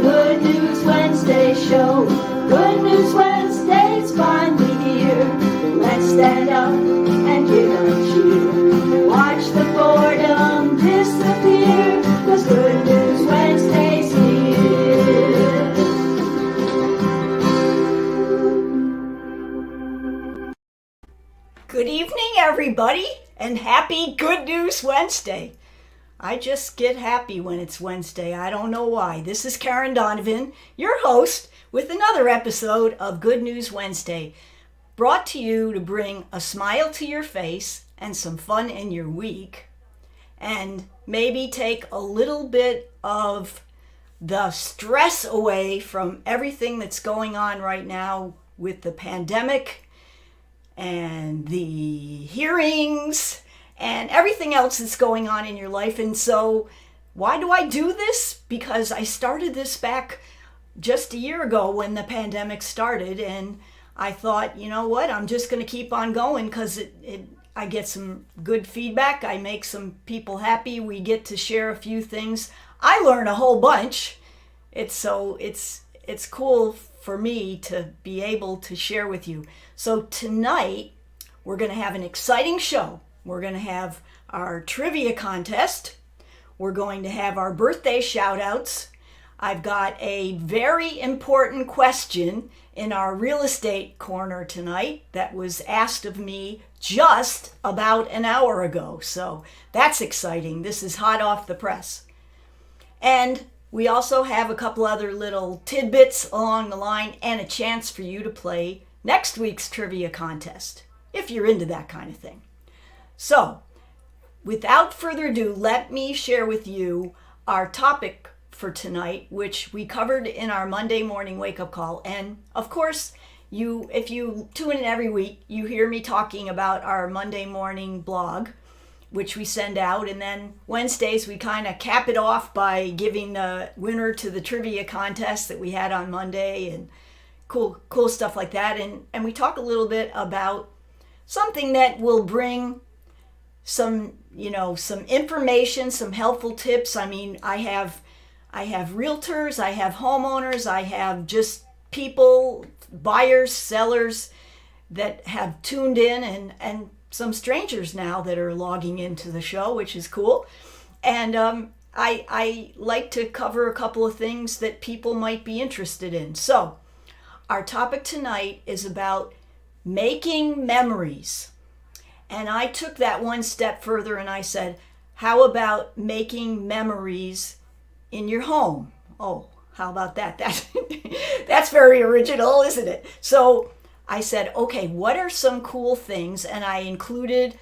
Good News Wednesday show. Good News Wednesday's finally here. Let's stand up and give a cheer. Watch the boredom disappear, 'cause Good News Wednesday's here. Good evening, everybody, and happy Good News Wednesday. I just get happy when it's Wednesday. I don't know why. This is Karen Donovan, your host, with another episode of Good News Wednesday, brought to you to bring a smile to your face and some fun in your week, and maybe take a little bit of the stress away from everything that's going on right now with the pandemic and the hearings and everything else that's going on in your life. And so why do I do this? Because I started this back just a year ago when the pandemic started, and I thought, you know what, I'm just going to keep on going because I get some good feedback. I make some people happy. We get to share a few things. I learn a whole bunch. It's cool for me to be able to share with you. So tonight we're going to have an exciting show. We're going to have our trivia contest. We're going to have our birthday shout outs. I've got a very important question in our real estate corner tonight that was asked of me just about an hour ago. So that's exciting. This is hot off the press. And we also have a couple other little tidbits along the line and a chance for you to play next week's trivia contest, if you're into that kind of thing. So, without further ado, let me share with you our topic for tonight, which we covered in our Monday morning wake-up call. And of course, if you tune in every week, you hear me talking about our Monday morning blog, which we send out. And then Wednesdays, we kind of cap it off by giving the winner to the trivia contest that we had on Monday, and cool stuff like that. And we talk a little bit about something that will bring some information, some helpful tips. I mean, I have realtors, I have homeowners, I have just people, buyers, sellers that have tuned in, and some strangers now that are logging into the show, which is cool. And I like to cover a couple of things that people might be interested in. So our topic tonight is about making memories. And I took that one step further and I said, how about making memories in your home? Oh, how about that? That's very original, isn't it? So I said, okay, what are some cool things? And I included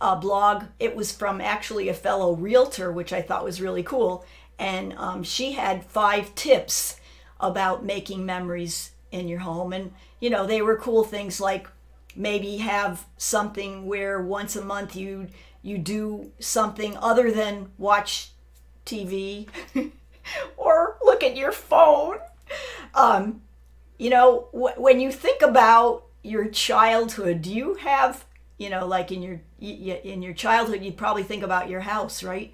a blog. It was from actually a fellow realtor, which I thought was really cool. And she had 5 tips about making memories in your home. And, they were cool things like maybe have something where once a month you do something other than watch TV or look at your phone. When you think about your childhood, do you have, like in your childhood, you'd probably think about your house, right?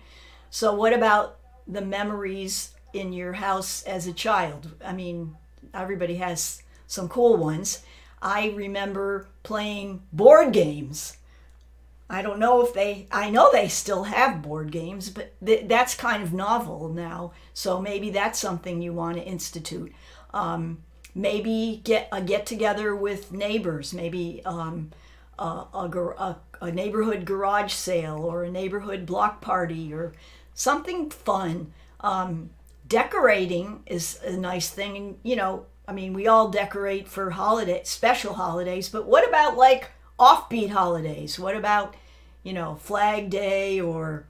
So what about the memories in your house as a child? I mean, everybody has some cool ones. I remember playing board games. I don't know I know they still have board games, but that's kind of novel now. So maybe that's something you want to institute. Maybe get a get together with neighbors, maybe a neighborhood garage sale or a neighborhood block party or something fun. Decorating is a nice thing. We all decorate for special holidays, but what about like offbeat holidays? What about, Flag Day or,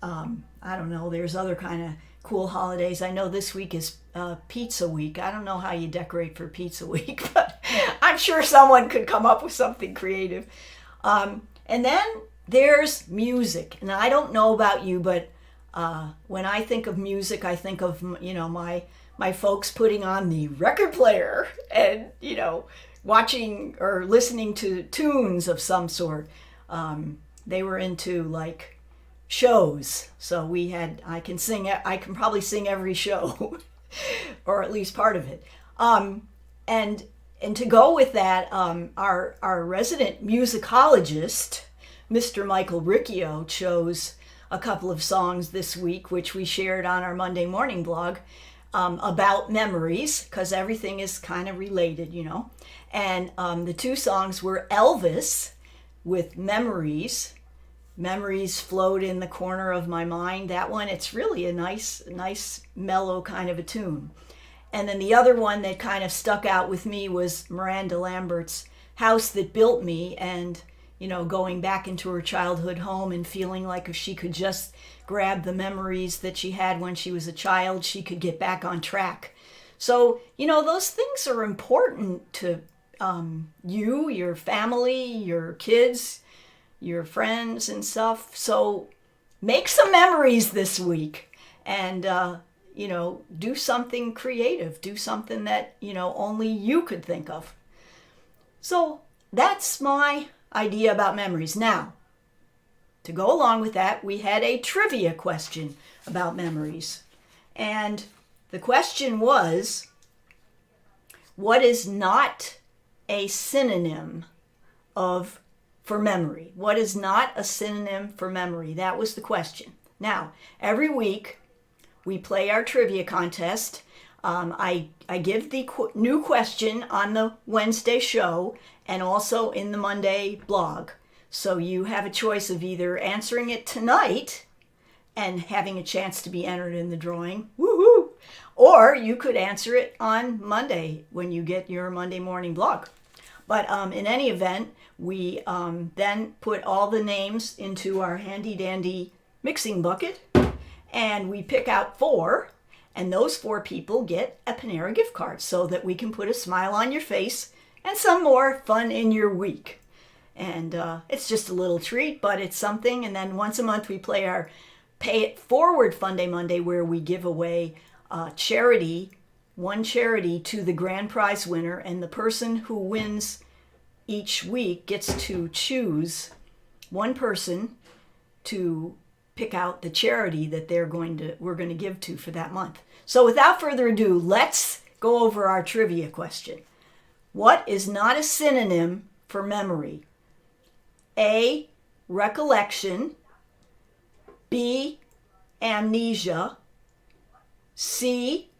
I don't know, there's other kind of cool holidays. I know this week is Pizza Week. I don't know how you decorate for Pizza Week, but I'm sure someone could come up with something creative. And then there's music. And I don't know about you, but when I think of music, I think of, my folks putting on the record player and, watching or listening to tunes of some sort. They were into like shows. So I can probably sing every show. or at least part of it. And to go with that, our resident musicologist, Mr. Michael Riccio, chose a couple of songs this week, which we shared on our Monday morning blog, about memories, because everything is kind of related, you know. And the two songs were Elvis with Memories. Memories float in the corner of my mind. That one, it's really a nice mellow kind of a tune. And then the other one that kind of stuck out with me was Miranda Lambert's House That Built Me, and, you know, going back into her childhood home and feeling like if she could just grab the memories that she had when she was a child, she could get back on track. So, you know, those things are important to you, your family, your kids, your friends and stuff. So make some memories this week and, you know, do something creative. Do something that, you know, only you could think of. So that's my idea about memories. Now, to go along with that, we had a trivia question about memories. And the question was, what is not a synonym for memory? What is not a synonym for memory? That was the question. Now, every week we play our trivia contest. I give the new question on the Wednesday show and also in the Monday blog. So you have a choice of either answering it tonight and having a chance to be entered in the drawing, woohoo, or you could answer it on Monday when you get your Monday morning blog. But in any event, we then put all the names into our handy-dandy mixing bucket, and we pick out 4, and those 4 people get a Panera gift card so that we can put a smile on your face and some more fun in your week. And it's just a little treat, but it's something. And then once a month we play our Pay It Forward Fun Day Monday, where we give away one charity to the grand prize winner, and the person who wins each week gets to choose one person to pick out the charity that we're going to give to for that month. So without further ado, let's go over our trivia question. What is not a synonym for memory? A, recollection. B, amnesia. C,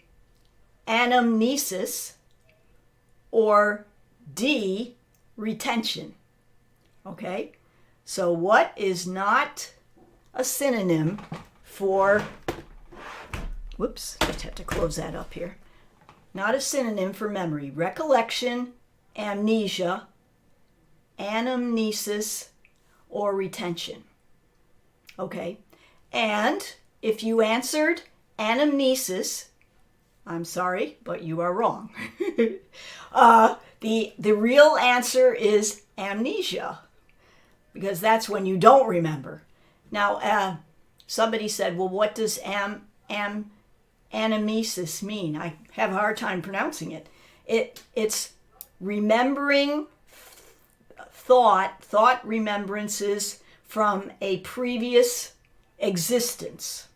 anamnesis. Or D, retention. Okay, so what is not a synonym for, whoops, just have to close that up here. Not a synonym for memory. Recollection, amnesia, anamnesis, or retention. Okay, and if you answered anamnesis, I'm sorry, but you are wrong. The real answer is amnesia, because that's when you don't remember. Now, somebody said, well, what does anamnesis mean? I have a hard time pronouncing it. It's remembering thought remembrances from a previous existence,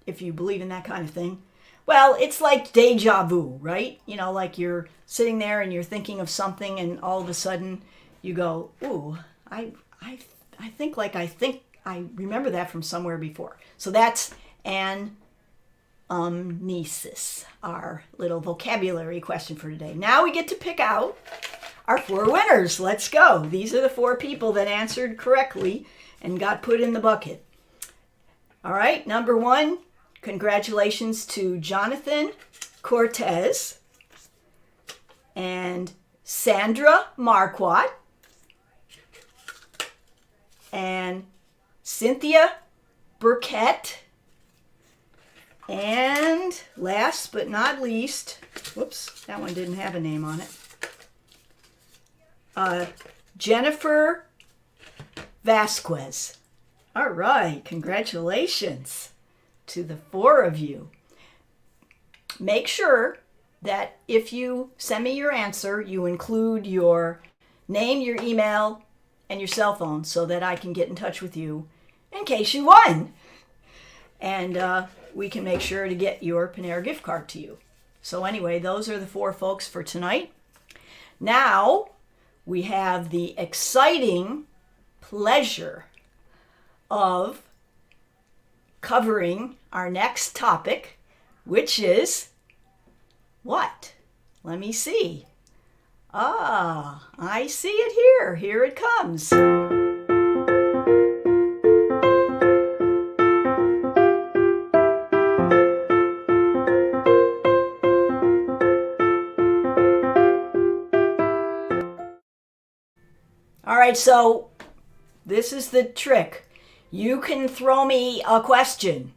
if you believe in that kind of thing. Well, it's like deja vu, right? You know, like you're sitting there and you're thinking of something, and all of a sudden you go, ooh, I think I remember that from somewhere before. So that's anamnesis, our little vocabulary question for today. Now we get to pick out our 4 winners. Let's go. These are the 4 people that answered correctly and got put in the bucket. All right, number 1, congratulations to Jonathan Cortez and Sandra Marquardt and Cynthia Burkett, and last but not least, whoops, that one didn't have a name on it, Jennifer Vasquez. All right, congratulations to the 4 of you. Make sure that if you send me your answer, you include your name, your email, and your cell phone so that I can get in touch with you in case you won. And we can make sure to get your Panera gift card to you. So anyway, those are the 4 folks for tonight. Now we have the exciting pleasure of covering our next topic, which is what? Let me see. I see it here. Here it comes. All right, so this is the trick. You can throw me a question,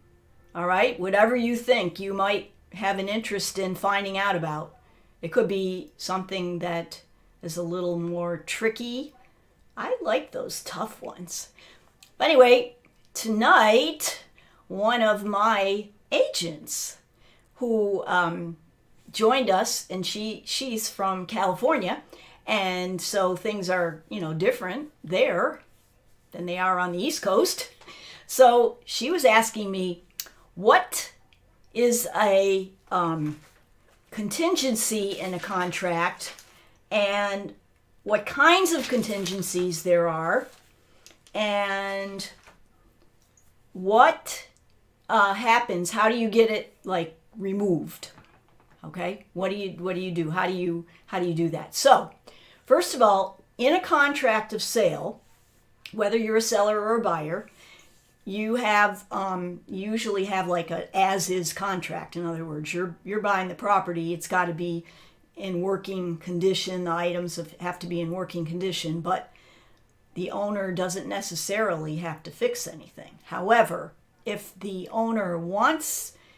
all right? Whatever you think you might have an interest in finding out about. It could be something that is a little more tricky. I like those tough ones. But anyway, tonight, one of my agents who joined us, and she's from California, and so things are, different there than they are on the East Coast. So she was asking me, what is a contingency in a contract, and what kinds of contingencies there are, and what happens? How do you get it removed? Okay, what do you do? How do you do that? So, first of all, in a contract of sale, whether you're a seller or a buyer, you have usually have like a as-is contract. In other words, you're buying the property. It's got to be in working condition. The items have to be in working condition, but the owner doesn't necessarily have to fix anything. However, if the owner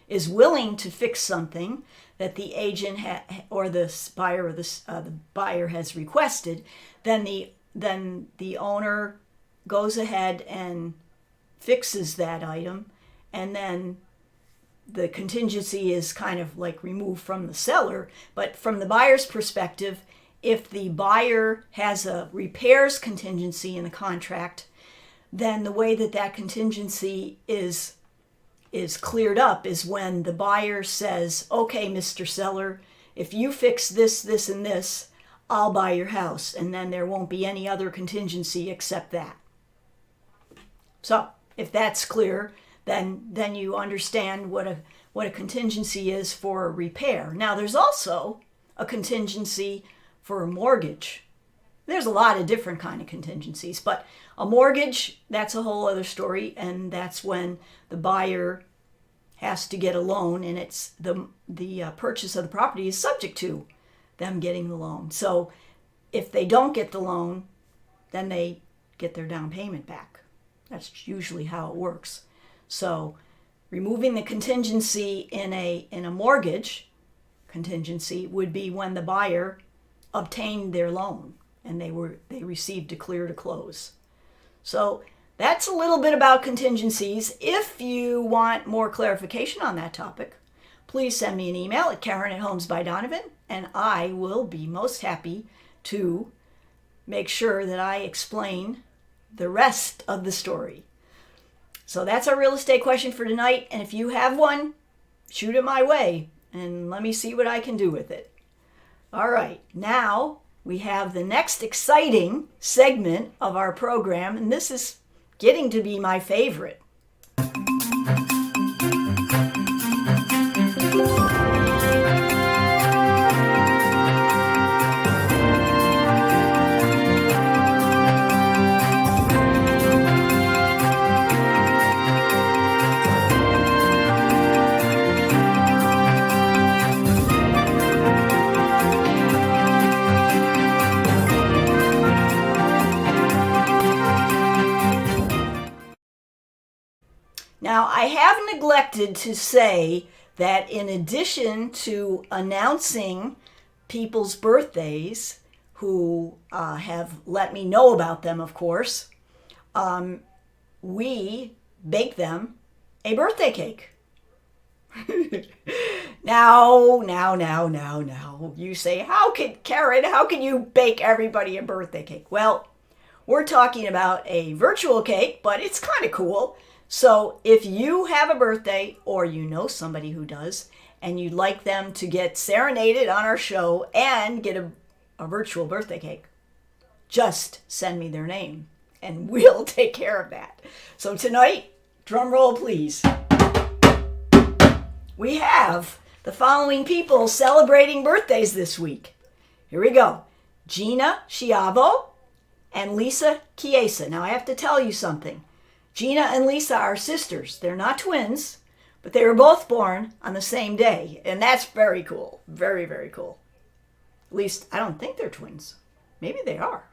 is willing to fix something that the agent or the buyer has requested, then the owner goes ahead and fixes that item, and then the contingency is kind of like removed from the seller. But from the buyer's perspective, if the buyer has a repairs contingency in the contract, then the way that contingency is cleared up is when the buyer says, okay, Mr. Seller, if you fix this, this, and this, I'll buy your house, and then there won't be any other contingency except that. So if that's clear, then you understand what a contingency is for a repair. Now, there's also a contingency for a mortgage. There's a lot of different kind of contingencies, but a mortgage, that's a whole other story, and that's when the buyer has to get a loan, and it's the purchase of the property is subject to them getting the loan. So if they don't get the loan, then they get their down payment back. That's usually how it works. So removing the contingency in a mortgage contingency would be when the buyer obtained their loan and they received a clear to close. So that's a little bit about contingencies. If you want more clarification on that topic, please send me an email at Karen@HomesByDonovan, and I will be most happy to make sure that I explain the rest of the story. So that's our real estate question for tonight, and if you have one, shoot it my way and let me see what I can do with it. All right, now we have the next exciting segment of our program, and this is getting to be my favorite. Now, I have neglected to say that in addition to announcing people's birthdays, who have let me know about them, of course, we bake them a birthday cake. Now. You say, Karen, how can you bake everybody a birthday cake? Well, we're talking about a virtual cake, but it's kind of cool. So if you have a birthday, or you know somebody who does, and you'd like them to get serenaded on our show and get a virtual birthday cake, just send me their name and we'll take care of that. So tonight, drum roll please, we have the following people celebrating birthdays this week. Here we go. Gina Schiavo and Lisa Chiesa. Now I have to tell you something. Gina and Lisa are sisters. They're not twins, but they were both born on the same day. And that's very cool. Very, very cool. At least I don't think they're twins. Maybe they are.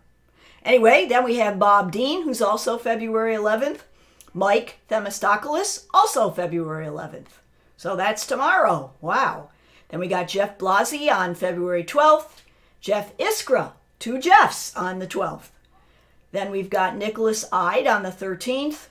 Anyway, then we have Bob Dean, who's also February 11th. Mike Themistokoulos, also February 11th. So that's tomorrow. Wow. Then we got Jeff Blasi on February 12th. Jeff Iskra, 2 Jeffs on the 12th. Then we've got Nicholas Ide on the 13th.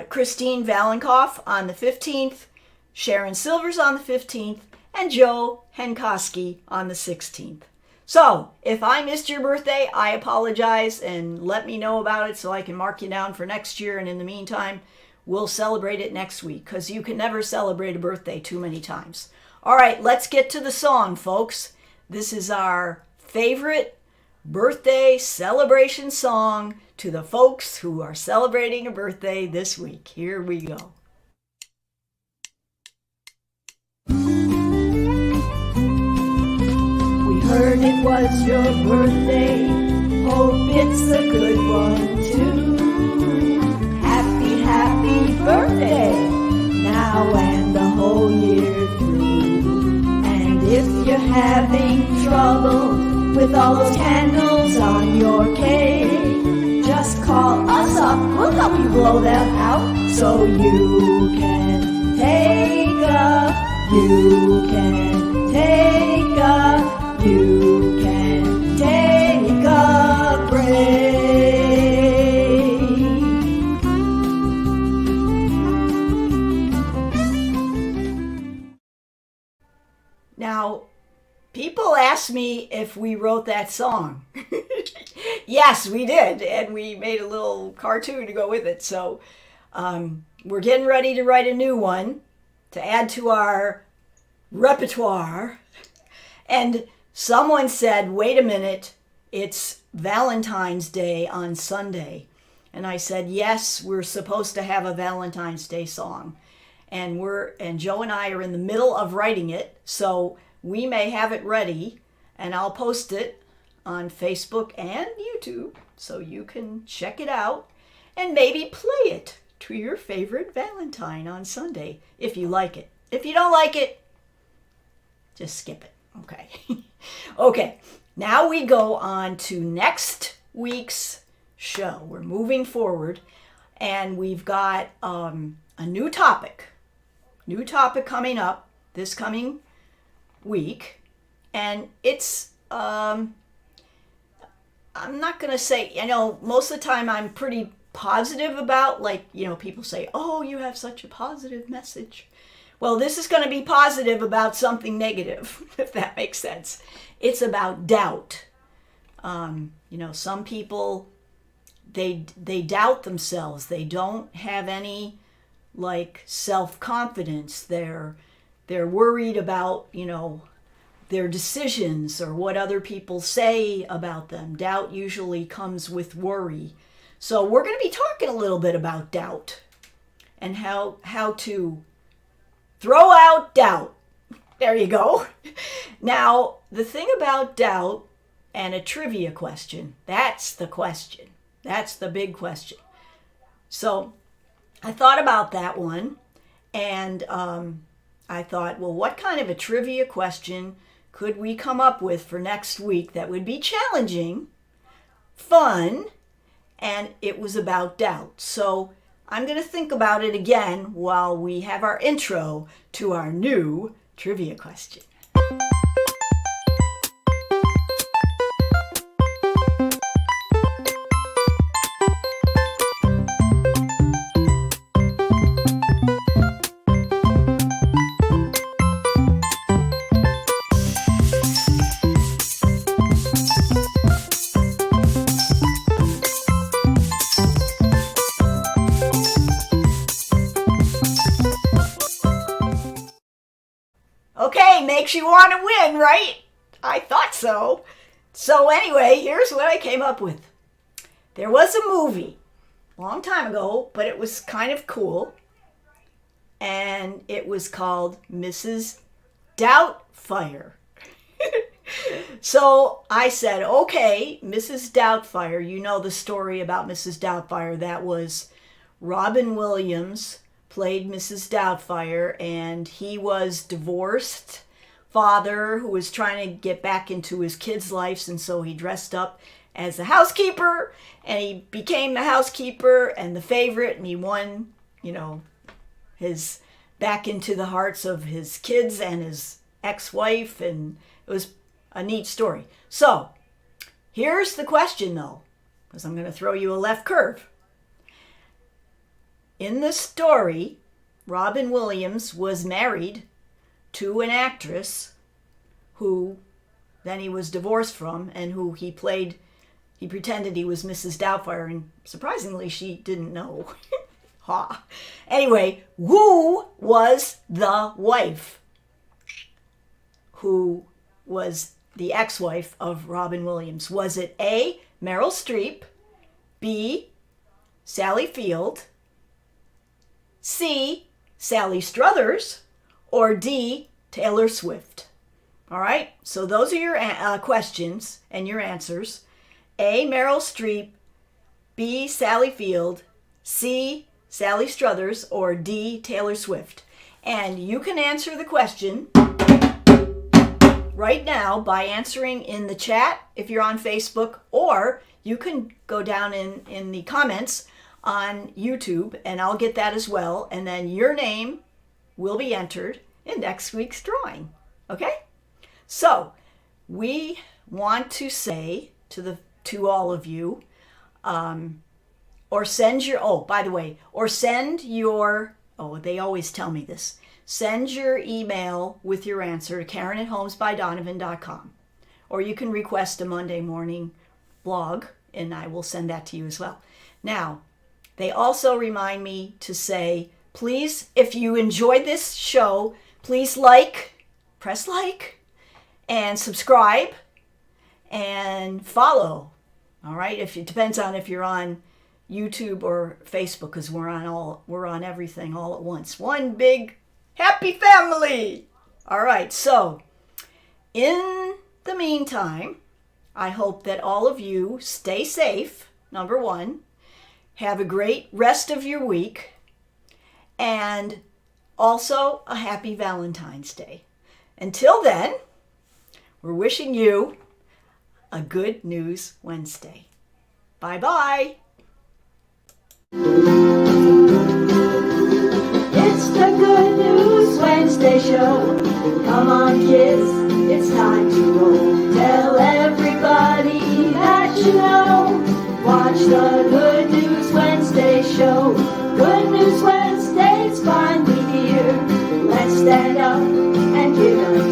Christine Valenkoff on the 15th. Sharon Silvers on the 15th. And Joe Henkoski on the 16th. So, if I missed your birthday, I apologize and let me know about it so I can mark you down for next year. And in the meantime, we'll celebrate it next week because you can never celebrate a birthday too many times. All right, let's get to the song, folks. This is our favorite birthday celebration song to the folks who are celebrating a birthday this week. Here we go. Heard it was your birthday, hope it's a good one too. Happy, happy birthday, now and the whole year through. And if you're having trouble with all those candles on your cake, just call us up, we'll help you blow them out. So you can take you can take a break. Now, people ask me if we wrote that song. Yes, we did, and we made a little cartoon to go with it. So we're getting ready to write a new one to add to our repertoire. And someone said, wait a minute, it's Valentine's Day on Sunday. And I said, yes, we're supposed to have a Valentine's Day song. And Joe and I are in the middle of writing it, so we may have it ready, and I'll post it on Facebook and YouTube so you can check it out and maybe play it to your favorite Valentine on Sunday if you like it. If you don't like it, just skip it. Okay. Okay. Now we go on to next week's show. We're moving forward, and we've got a new topic. New topic coming up this coming week, and it's I'm not going to say, most of the time I'm pretty positive about, people say, oh, you have such a positive message. Well, this is going to be positive about something negative, if that makes sense. It's about doubt. Some people, they doubt themselves. They don't have any self-confidence. They're worried about, their decisions or what other people say about them. Doubt usually comes with worry. So we're going to be talking a little bit about doubt and how to throw out doubt. There you go. Now, the thing about doubt and a trivia question, that's the question. That's the big question. So I thought about that one, and I thought, well, what kind of a trivia question could we come up with for next week that would be challenging, fun, and it was about doubt. So I'm going to think about it again while we have our intro to our new trivia question. Makes you want to win, right? I thought so. So anyway, here's what I came up with. There was a movie a long time ago, but it was kind of cool. And it was called Mrs. Doubtfire. So I said, okay, Mrs. Doubtfire, you know the story about Mrs. Doubtfire. That was Robin Williams played Mrs. Doubtfire, and he was divorced father who was trying to get back into his kids' lives, and so he dressed up as a housekeeper, and he became the housekeeper and the favorite, and he won, his back into the hearts of his kids and his ex-wife, and it was a neat story. So, here's the question though, because I'm going to throw you a left curve. In the story, Robin Williams was married to an actress who then he was divorced from, and who he pretended he was Mrs. Doubtfire, and surprisingly she didn't know. Ha. Anyway, who was the wife? Who was the ex-wife of Robin Williams? Was it A, Meryl Streep, B, Sally Field, C, Sally Struthers, or D, Taylor Swift? All right, so those are your questions and your answers. A, Meryl Streep, B, Sally Field, C, Sally Struthers, or D, Taylor Swift. And you can answer the question right now by answering in the chat if you're on Facebook, or you can go down in the comments on YouTube, and I'll get that as well, and then your name will be entered in next week's drawing. Okay? So, we want to say to all of you, or send your, they always tell me this, send your email with your answer to Karen@homesbydonovan.com, or you can request a Monday morning blog, and I will send that to you as well. Now, they also remind me to say, please, if you enjoyed this show, please press like, and subscribe, and follow. All right, it depends on if you're on YouTube or Facebook, because we're on everything all at once. One big happy family. All right, so in the meantime, I hope that all of you stay safe, number one. Have a great rest of your week, and also a happy Valentine's Day. Until then, we're wishing you a Good News Wednesday. Bye-bye. It's the Good News Wednesday show. Come on, kids, it's time to roll. Tell everybody that you know. Watch the Good News Wednesday show. Good News Wednesday's finally here. Let's stand up and give a